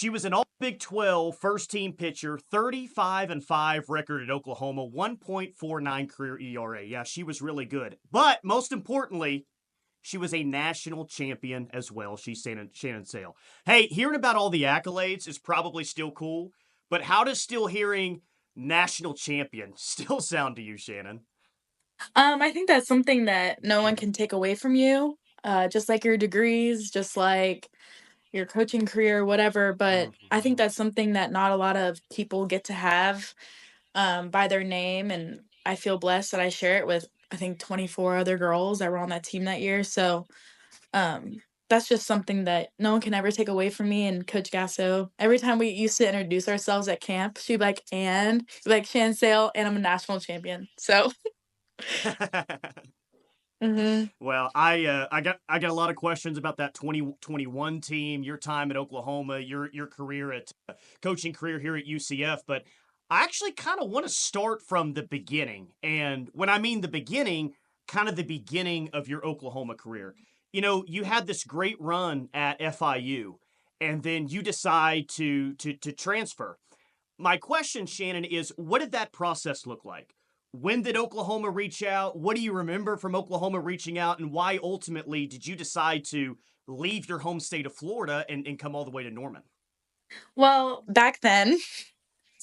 She was an all Big 12 first team pitcher, 35-5 record at Oklahoma, 1.49 career ERA. Yeah, she was really good. But most importantly, she was a national champion as well. She's Shannon Saile. Hey, hearing about all the accolades is probably still cool, but how does still hearing national champion still sound to you, Shannon? I think that's something that no one can take away from you, just like your degrees, just like your coaching career, whatever. But I think Mhm. that's something that not a lot of people get to have by their name. And I feel blessed that I share it with, I think, 24 other girls that were on that team that year. So um, that's just something that no one can ever take away from me. And Coach Gasso, every time we used to introduce ourselves at camp, she'd be like, and she'd be like, Shan Sale, and I'm a national champion. So, hmm Well, I got a lot of questions about that 2021 team, your time at Oklahoma, your career at coaching career here at UCF, but I actually kind of want to start from the beginning. And when I mean the beginning, kind of the beginning of your Oklahoma career. You had this great run at FIU and then you decide to transfer. My question, Shannon, is what did that process look like? When did Oklahoma reach out? What do you remember from Oklahoma reaching out? And why ultimately did you decide to leave your home state of Florida and come all the way to Norman? well, back then,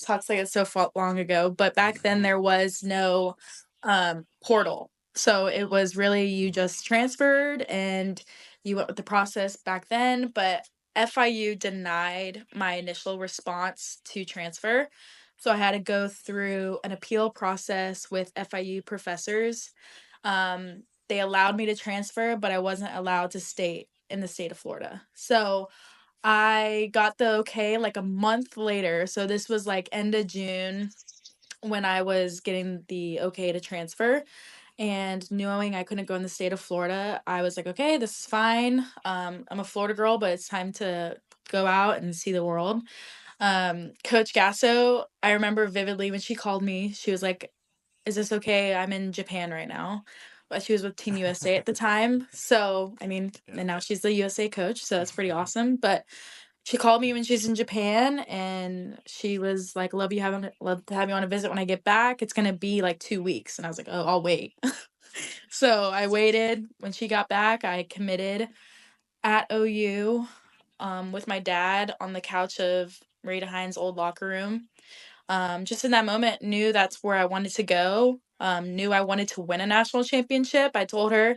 talks like it's so long ago, but back then Mhm. there was no portal. So it was really you just transferred and you went with the process back then. But FIU denied my initial response to transfer. So I had to go through an appeal process with FIU professors. They allowed me to transfer, but I wasn't allowed to stay in the state of Florida. So I got the okay like a month later. So this was like end of June when I was getting the okay to transfer. And knowing I couldn't go in the state of Florida, I was like, okay, this is fine. I'm a Florida girl, but it's time to go out and see the world. Coach Gasso, I remember vividly when she called me, she was like, is this okay? I'm in Japan right now. But she was with Team USA at the time. So, I mean, Yeah. and now she's the USA coach. So that's pretty awesome. But she called me when she's in Japan and she was like, love to have you on a visit when I get back. It's gonna be like 2 weeks. And I was like, oh, I'll wait. So I waited. When she got back, I committed at OU with my dad on the couch of Rita Hines' old locker room. Just in that moment, knew that's where I wanted to go. Knew I wanted to win a national championship. I told her,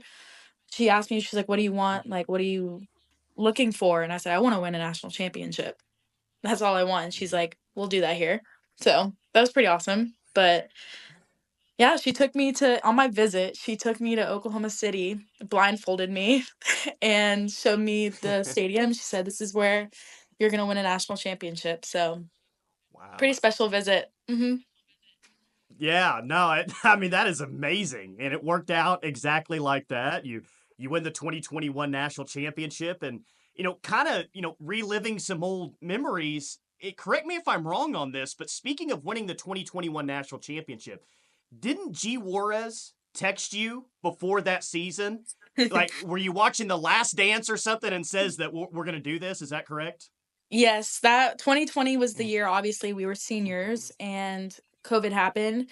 she asked me, she's like, what do you want? Like, what are you looking for? And I said, I want to win a national championship. That's all I want. And she's like, we'll do that here. So that was pretty awesome. But yeah, she took me to, on my visit, she took me to Oklahoma City, blindfolded me, and showed me the stadium. She said, this is where you're going to win a national championship. So pretty Wow. special visit. Yeah, no, I mean that is amazing, and it worked out exactly like that. You win the 2021 national championship, and kind of reliving some old memories. Correct me if I'm wrong on this, but speaking of winning the 2021 national championship, didn't G Juarez text you before that season? Like, were you watching The Last Dance or something and says that we're going to do this? Is that correct? Yes, that 2020 was the year, obviously, we were seniors and COVID happened.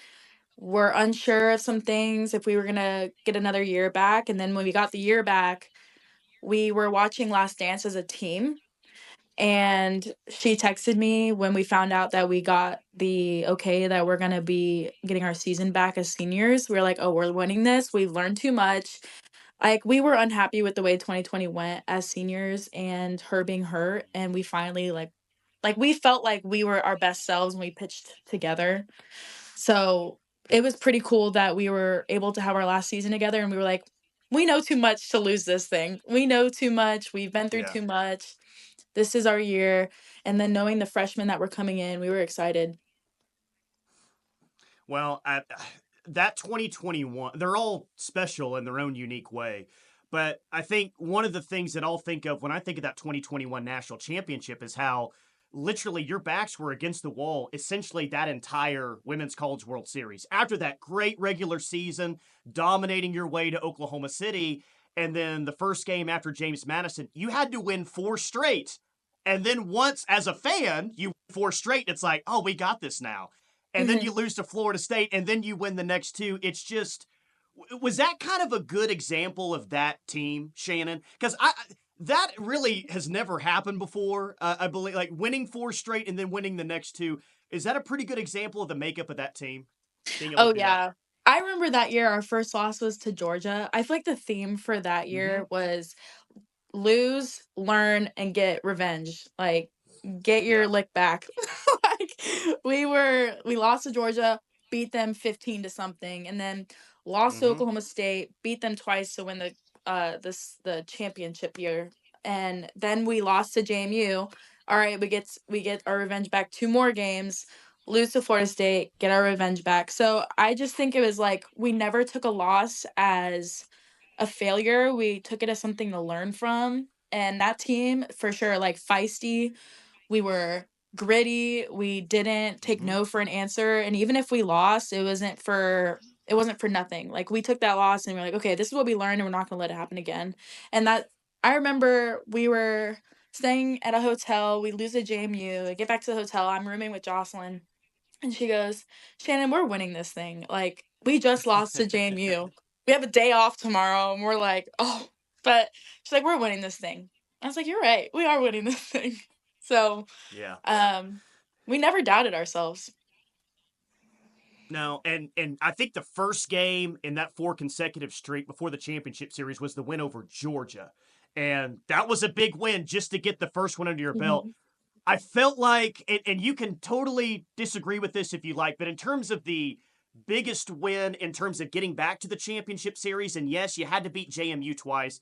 We're unsure of some things, if we were gonna get another year back, and then when we got the year back, we were watching Last Dance as a team, and she texted me when we found out that we got the okay that we're gonna be getting our season back as seniors. We were like, "Oh, we're winning this. We've learned too much." Like, we were unhappy with the way 2020 went as seniors and her being hurt, and we finally, we felt like we were our best selves when we pitched together. So, it was pretty cool that we were able to have our last season together, and we were like, "We know too much to lose this thing. We know too much. We've been through Yeah. too much. This is our year." And then knowing the freshmen that were coming in, we were excited. Well, that 2021, they're all special in their own unique way. But I think one of the things that I'll think of when I think of that 2021 national championship is how literally your backs were against the wall essentially that entire Women's College World Series. After that great regular season, dominating your way to Oklahoma City, and then the first game after James Madison, you had to win four straight And then once, as a fan, you win four straight, it's like, oh, we got this now. And then you Mhm. lose to Florida State, and then you win the next two. It's just, was that kind of a good example of that team, Shannon? Because that really has never happened before. I believe, like winning four straight and then winning the next two. Is that a pretty good example of the makeup of that team? Being able to Oh, do that. yeah. I remember that year our first loss was to Georgia. I feel like the theme for that Mm-hmm. year was lose, learn, and get revenge. Like, get your Yeah. lick back. Like, we lost to Georgia, beat them 15 to something, and then lost to Mm-hmm. Oklahoma State, beat them twice to win the championship year. And then we lost to JMU. All right, we get our revenge back, two more games, lose to Florida State, get our revenge back. So I just think it was like we never took a loss as a failure. We took it as something to learn from. And that team, for sure, like feisty, we were gritty. We didn't take Mm-hmm. no for an answer. And even if we lost, it wasn't for nothing. Like we took that loss and we're like, okay, this is what we learned and we're not gonna let it happen again. And that I remember we were staying at a hotel, we lose to JMU, I get back to the hotel, I'm rooming with Jocelyn, and she goes, "Shannon, we're winning this thing. Like, we just lost to JMU. We have a day off tomorrow." And we're like, "Oh," but she's like, "We're winning this thing." I was like, "You're right. We are winning this thing." So, Yeah. um, we never doubted ourselves. No, and I think the first game in that four consecutive streak before the championship series was the win over Georgia. And that was a big win just to get the first one under your belt. Mhm. I felt like, and you can totally disagree with this if you like, but in terms of the biggest win in terms of getting back to the championship series, and yes, you had to beat JMU twice,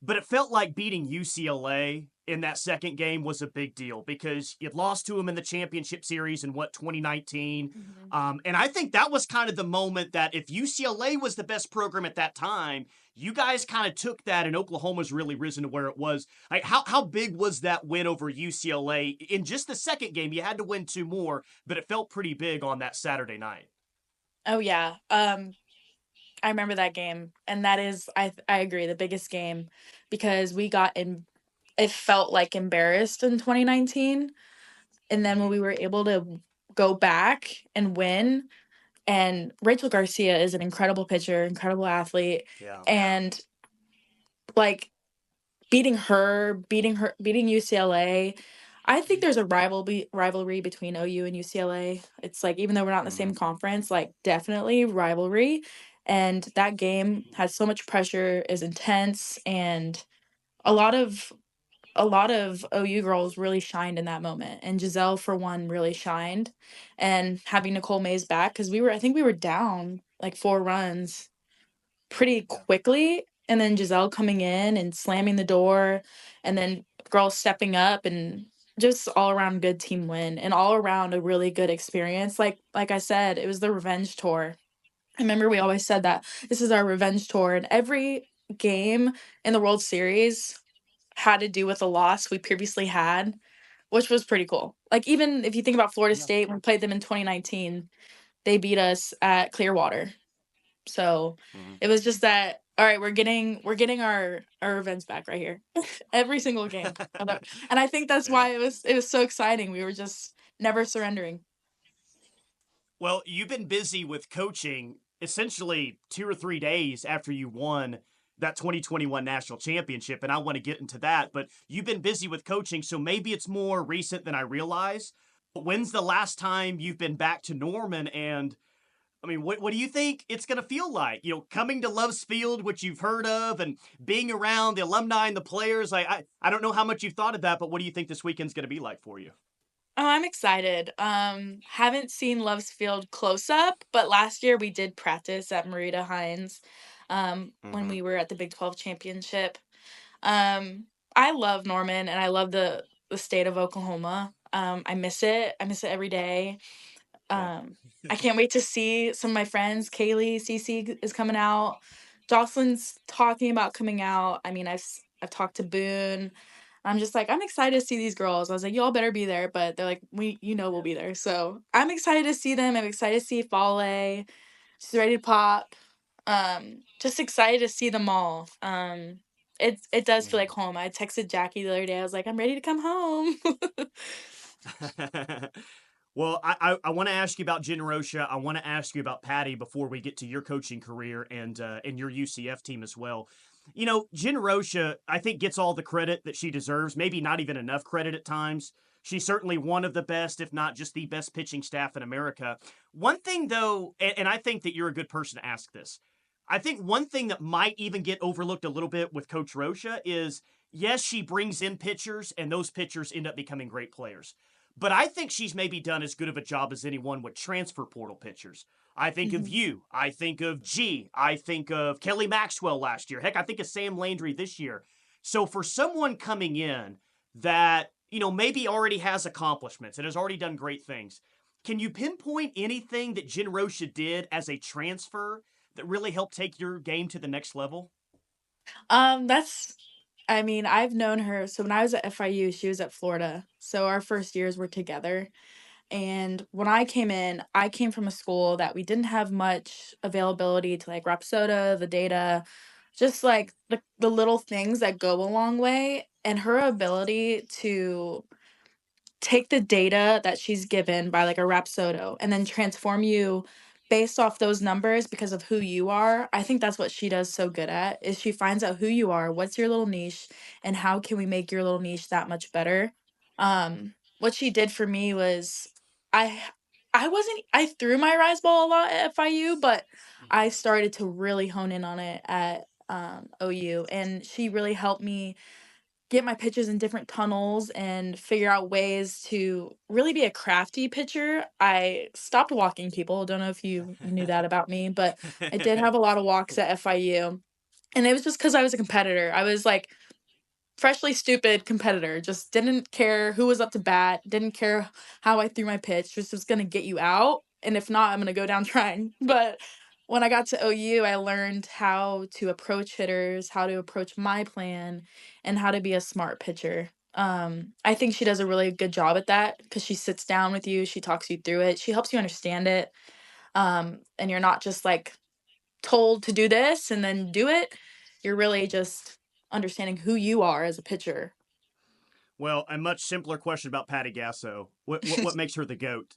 but it felt like beating UCLA in that second game was a big deal because you'd lost to them in the championship series in 2019. Mhm. And I think that was kind of the moment that if UCLA was the best program at that time, you guys kind of took that, and Oklahoma's really risen to where it was. Like, how big was that win over UCLA in just the second game? You had to win two more, but it felt pretty big on that Saturday night. Oh yeah. I remember that game, and that is I agree, the biggest game because we got in it felt like embarrassed in 2019, and then when Mm-hmm. we were able to go back and win. And Rachel Garcia is an incredible pitcher, incredible athlete, Yeah. and, like, beating UCLA, I think there's a rivalry between OU and UCLA. It's like, even though we're not in the Mm-hmm. same conference, like, definitely rivalry, and that game has so much pressure, is intense, and a lot of a lot of OU girls really shined in that moment, and Giselle, for one, really shined, and having Nicole Mays back because I think we were down, like, 4 runs pretty Yeah. quickly, and then Giselle coming in and slamming the door, and then girls stepping up, and just all around good team win, and all around a really good experience. Like I said, it was the revenge tour. I remember we always said that, "This is our revenge tour," and every game in the World Series had to do with a loss we previously had, which was pretty cool. Like, even if you think about Florida Yeah. State, when we played them in 2019, they beat us at Clearwater. So, Mm-hmm. it was just that, "All right, we're getting our revenge back right here." Every single game. And I think that's Yeah. why it was so exciting. We were just never surrendering. Well, you've been busy with coaching essentially 2 or 3 days after you won that 2021 national championship, and I want to get into that. But you've been busy with coaching, so maybe it's more recent than I realize. But when's the last time you've been back to Norman? And I mean, what do you think it's going to feel like? Coming to Love's Field, which you've heard of, and being around the alumni and the players. I don't know how much you've thought of that, but what do you think this weekend's going to be like for you? Oh, I'm excited. Haven't seen Love's Field close up, but last year we did practice at Marita Hines, when Mm-hmm. we were at the Big 12 championship. Um, I love Norman and I love the state of Oklahoma. I miss it. I miss it every day. Yeah. I can't wait to see some of my friends. Kaylee, Cece is coming out. Jocelyn's talking about coming out. I mean, I've talked to Boone. I'm just like, I'm excited to see these girls. I was like, y'all better be there, but they're like, we'll be there. So I'm excited to see them. I'm excited to see Fale. She's ready to pop. Just excited to see them all. it does feel like Mhm. home. I texted Jackie the other day. I was like, "I'm ready to come home." Well, I want to ask you about Jen Rocha. I want to ask you about Patty before we get to your coaching career and your UCF team as well. You know, Jen Rocha, I think, gets all the credit that she deserves. Maybe not even enough credit at times. She's certainly one of the best, if not just the best pitching staff in America. One thing, though, and I think that you're a good person to ask this. I think one thing that might even get overlooked a little bit with Coach Rocha is yes, she brings in pitchers, and those pitchers end up becoming great players. But I think she's maybe done as good of a job as anyone with transfer portal pitchers. I think of Mhm. you. I think of G. I think of Kelly Maxwell last year. Heck, I think of Sam Landry this year. So for someone coming in that, you know, maybe already has accomplishments and has already done great things, can you pinpoint anything that Jen Rocha did as a transfer that really helped take your game to the next level? That's I mean, I've known her so when I was at FIU, she was at Florida. So our first years were together. And when I came in, I came from a school that we didn't have much availability to like Rapsoda, the data, just like the little things that go a long way. And her ability to take the data that she's given by like a Rapsodo and then transform you based off those numbers because of who you are. I think that's what she does so good at is she finds out who you are, what's your little niche, and how can we make your little niche that much better. What she did for me was I I threw my rise ball a lot at FIU, but I Mhm. started to really hone in on it at OU, and she really helped me get my pitches in different tunnels and figure out ways to really be a crafty pitcher. I stopped walking people. Don't know if you knew that about me, but I did have a lot of walks at FIU. And it was just because I was a competitor. I was like freshly stupid competitor. Just didn't care who was up to bat, didn't care how I threw my pitch, just was gonna get you out. And if not, I'm gonna go down trying. But when I got to OU, I learned how to approach hitters, how to approach my plan, and how to be a smart pitcher. I think she does a really good job at that because she sits down with you, she talks you through it, she helps you understand it. And you're not just like told to do this and then do it. You're really just understanding who you are as a pitcher. Well, a much simpler question about Patty Gasso. What makes her the goat?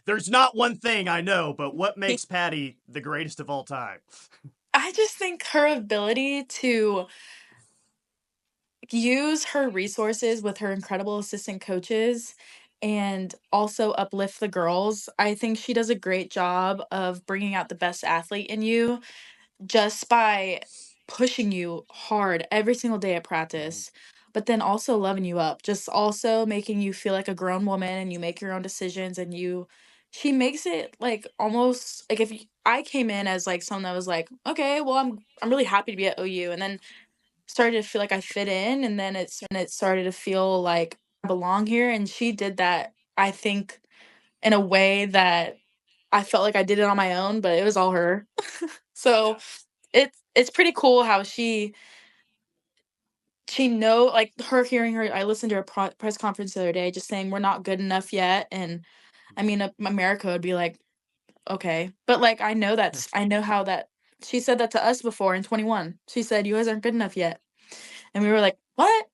There's not one thing I know, but what makes Patty the greatest of all time? I just think her ability to use her resources with her incredible assistant coaches and also uplift the girls. I think she does a great job of bringing out the best athlete in you just by pushing you hard every single day at Mhm. practice, but then also loving you up, just also making you feel like a grown woman and you make your own decisions and you she makes it like almost like if I came in as like someone that was like, okay, well, I'm really happy to be at OU, and then started to feel like I fit in, and then it started to feel like I belong here. And she did that, I think, in a way that I felt like I did it on my own, but it was all her. So Yeah. it's pretty cool how she know like her hearing her I listened to her press conference the other day just saying we're not good enough yet, and I mean America would be like okay, but like I know how that she said that to us before in 21. She said you guys aren't good enough yet, and we were like what?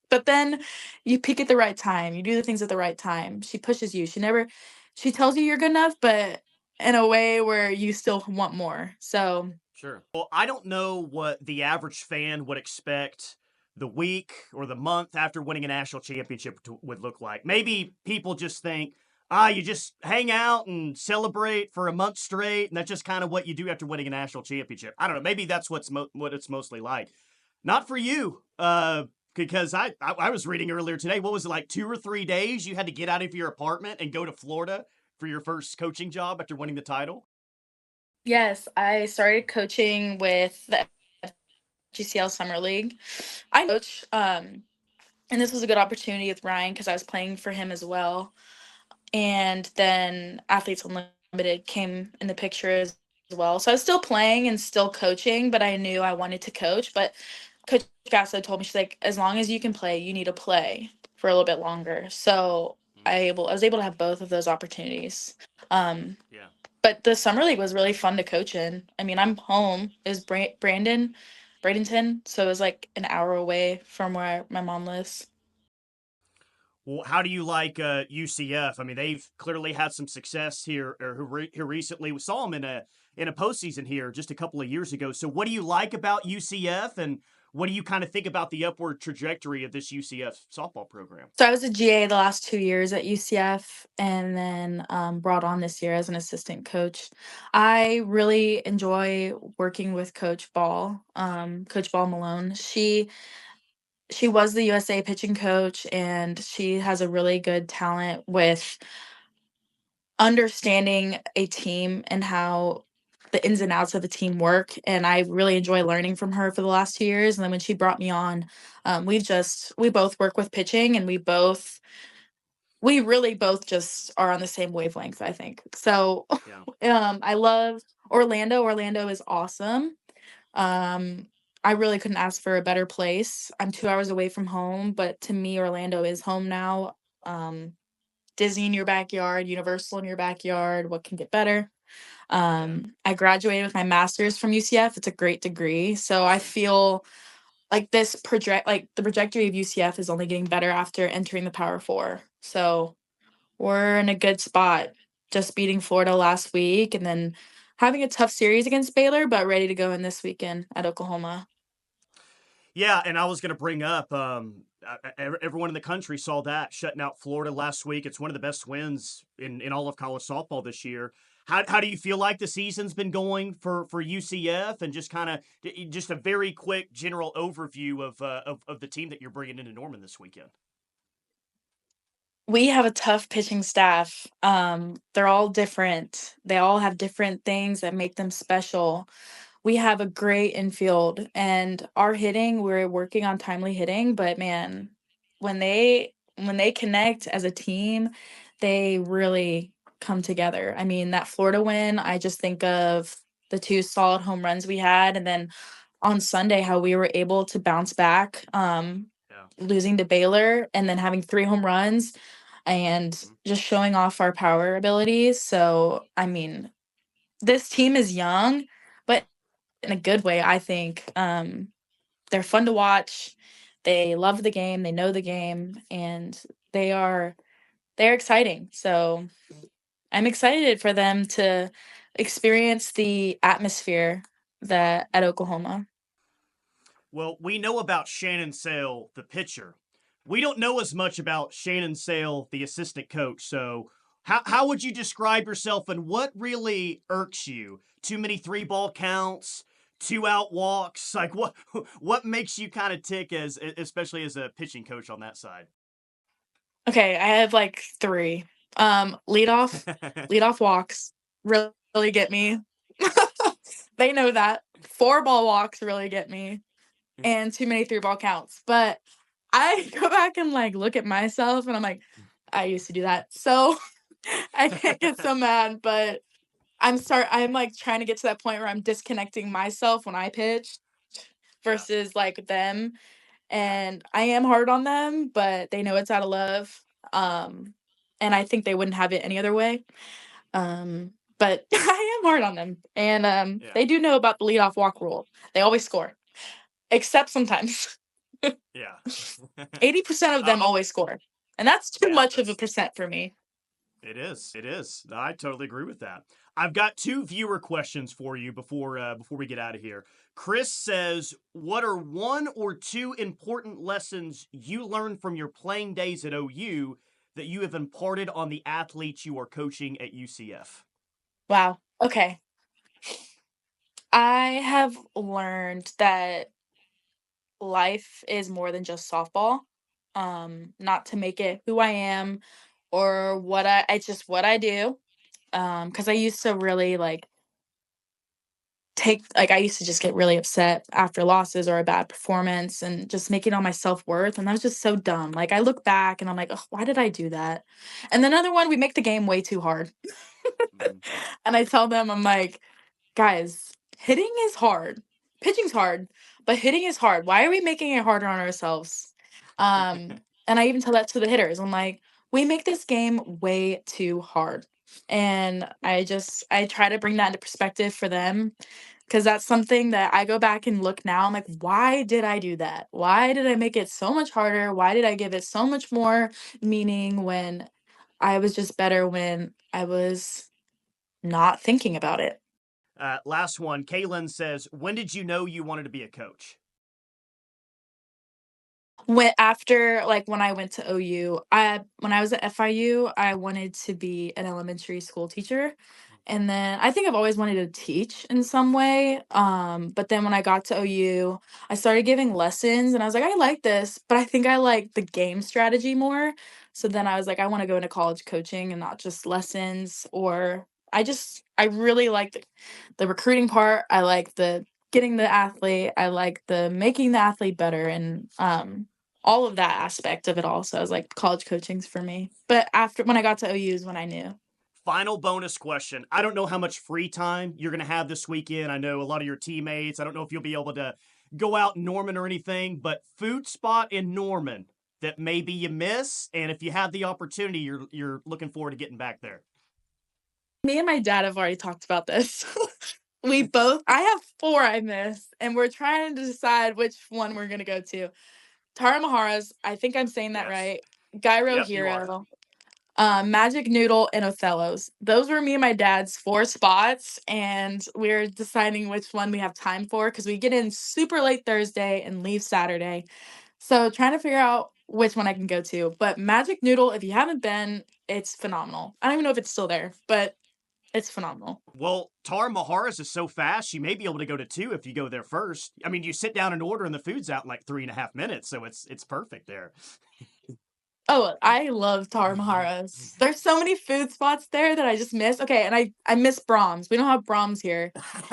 But then you peak at the right time, you do the things at the right time. She pushes you, she tells you you're good enough, but in a way where you still want more. So Sure. Well, I don't know what the average fan would expect the week or the month after winning a national championship would look like. Maybe people just think, you just hang out and celebrate for a month straight, and that's just kind of what you do after winning a national championship. I don't know. Maybe that's what it's mostly like. Not for you, because I was reading earlier today. What was it, like 2 or 3 days? You had to get out of your apartment and go to Florida for your first coaching job after winning the title. yes, I started coaching with the GCL Summer League. I coach, and this was a good opportunity with Ryan because I was playing for him as well. And then Athletes Unlimited came in the picture as well. So I was still playing and still coaching, but I knew I wanted to coach. But Coach Gasso told me, she's like, as long as you can play, you need to play for a little bit longer. So I was able to have both of those opportunities. Um, Yeah. but the summer league was really fun to coach in. I mean, I'm home. Is Brandon? Bradenton, so it was like an hour away from where my mom lives. Well, how do you like UCF? I mean, they've clearly had some success here recently. We saw them in a postseason here just a couple of years ago. So, what do you like about UCF, and what do you kind of think about the upward trajectory of this UCF softball program? So I was a GA the last 2 years at UCF and then, brought on this year as an assistant coach. I really enjoy working with Coach Ball Malone. She was the USA pitching coach, and she has a really good talent with understanding a team and how the ins and outs of a team work, and I really enjoy learning from her for the last 2 years, and then when she brought me on, we both work with pitching, and we really both just are on the same wavelength, I think. So, Yeah. I love Orlando. Orlando is awesome. Um, I really couldn't ask for a better place. I'm 2 hours away from home, but to me, Orlando is home now. Um, Disney in your backyard, Universal in your backyard, what can get better? Yeah. I graduated with my master's from UCF. It's a great degree. So I Awesome. feel like the trajectory of UCF is only getting better after entering the Power Four. So we're in a good spot. Just beating Florida last week and then having a tough series against Baylor, but ready to go in this weekend at Oklahoma. Yeah, and I was going to bring up everyone in the country saw that shutting out Florida last week. It's one of the best wins in all of college softball this year. How do you feel like the season's been going for UCF, and just kind of just a very quick general overview of the team that you're bringing into Norman this weekend? We have a tough pitching staff. They're all different. They all have different things that make them special. We have a great infield, and our hitting, we're working on timely hitting, but man, when they connect as a team, they really come together. I mean, that Florida win, I just think of the 2 solid home runs we had, and then on Sunday, how we were able to bounce back, Yeah. losing to Baylor and then having 3 home runs and Hmm. just showing off our power abilities. So, I mean, this team is young, but in a good way, I think. They're fun to watch. They love the game, they know the game, and they are they're exciting. So, I'm excited for them to experience the atmosphere that at Oklahoma. Well, we know about Shannon Saile, the pitcher. We don't know as much about Shannon Saile, the assistant coach. So, how would you describe yourself, and what really irks you? Too many three ball counts, two out walks. Like what makes you kind of tick as especially as a pitching coach on that side? Okay, I have, like, 3. Leadoff leadoff walks really get me. They know that. 4 ball walks really get me, and too many 3 ball counts, but I go back and, like, look at myself, and I'm like, "I used to do that." So, I can't get so mad, but I'm, like, trying to get to that point where I'm disconnecting myself when I pitch Yeah. versus, like, them, and I am hard on them, but they know it's out of love, um, and I think they wouldn't have it any other way, but I am hard on them, and, Yeah. they do know about the leadoff walk rule. They always score, except sometimes. Yeah. 80% of them Oh, always score, and that's too yeah. much of a That's percent for me. It is. It is. I totally agree with that. I've got two viewer questions for you before we get out of here. Chris says, "What are one or two important lessons you learned from your playing days at OU that you have imparted on the athletes you are coaching at UCF?" Wow, okay. I have learned that life is more than just softball, not to make it who I am or what I it's just what I do, because I used to really, I used to just get really upset after losses or a bad performance and just make it on my self-worth, and that was just so dumb. Like, I look back and I'm like, "Ugh, why did I do that?" And another one, we make the game way too hard. Mhm. And I tell them, I'm like, "Guys, hitting is hard. Pitching's hard, but hitting is hard. Why are we making it harder on ourselves?" And I even tell that to the hitters. I'm like, "We make this game way too hard." And I try to bring that into perspective for them because that's something that I go back and look now. I'm like, why did I do that? Why did I make it so much harder? Why did I give it so much more meaning when I was just better when I was not thinking about it? Last one. Kaylin says, when did you know you wanted to be a coach? When after like when I went to OU, I when I was at FIU, I wanted to be an elementary school teacher. And then I think I've always wanted to teach in some way. But then when I got to OU, I started giving lessons and I was like, I like this, but I think I like the game strategy more. So then I was like, I want to go into college coaching and not just lessons. Or I really like the recruiting part. I like the getting the athlete. I like the making the athlete better and all of that aspect of it all. So I was like, college coaching's for me. But after when I got to OU is when I knew. Final bonus question. I don't know how much free time you're going to have this weekend. I know a lot of your teammates. I don't know if you'll be able to go out in Norman or anything, but food spot in Norman that maybe you miss, and if you have the opportunity, you're looking forward to getting back there. Me and my dad have already talked about this. I have 4 I miss, and we're trying to decide which one we're gonna go to. Tara Mahara's, I think I'm saying that Yes. right. Gyro Yep, you are. Hero, Magic Noodle, and Othello's. Those were me and my dad's 4 spots, and we're deciding which one we have time for because we get in super late Thursday and leave Saturday. So trying to figure out which one I can go to. But Magic Noodle, if you haven't been, it's phenomenal. I don't even know if it's still there, but it's phenomenal. Well, Tar Mahara's is so fast, you may be able to go to 2 if you go there first. I mean, you sit down and order, and the food's out in like 3.5 minutes, so it's perfect there. Oh, I love Tarahumara's. There's so many food spots there that I just miss. Okay, and I miss Brahms. We don't have Brahms here.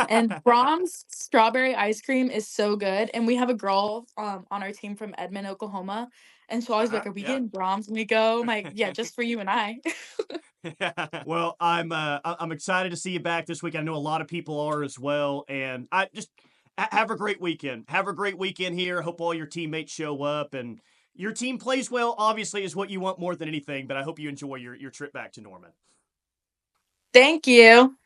And Brahms strawberry ice cream is so good. And we have a girl on our team from Edmond, Oklahoma. And she'll always be like, "Are we Yeah. getting Brahms?" And we go, I'm like, yeah, just for you and I. Well, I'm excited to see you back this week. I know a lot of people are as well, and I just have a great weekend. Have a great weekend here. Hope all your teammates show up and your team plays well. Obviously, is what you want more than anything. But I hope you enjoy your trip back to Norman. Thank you.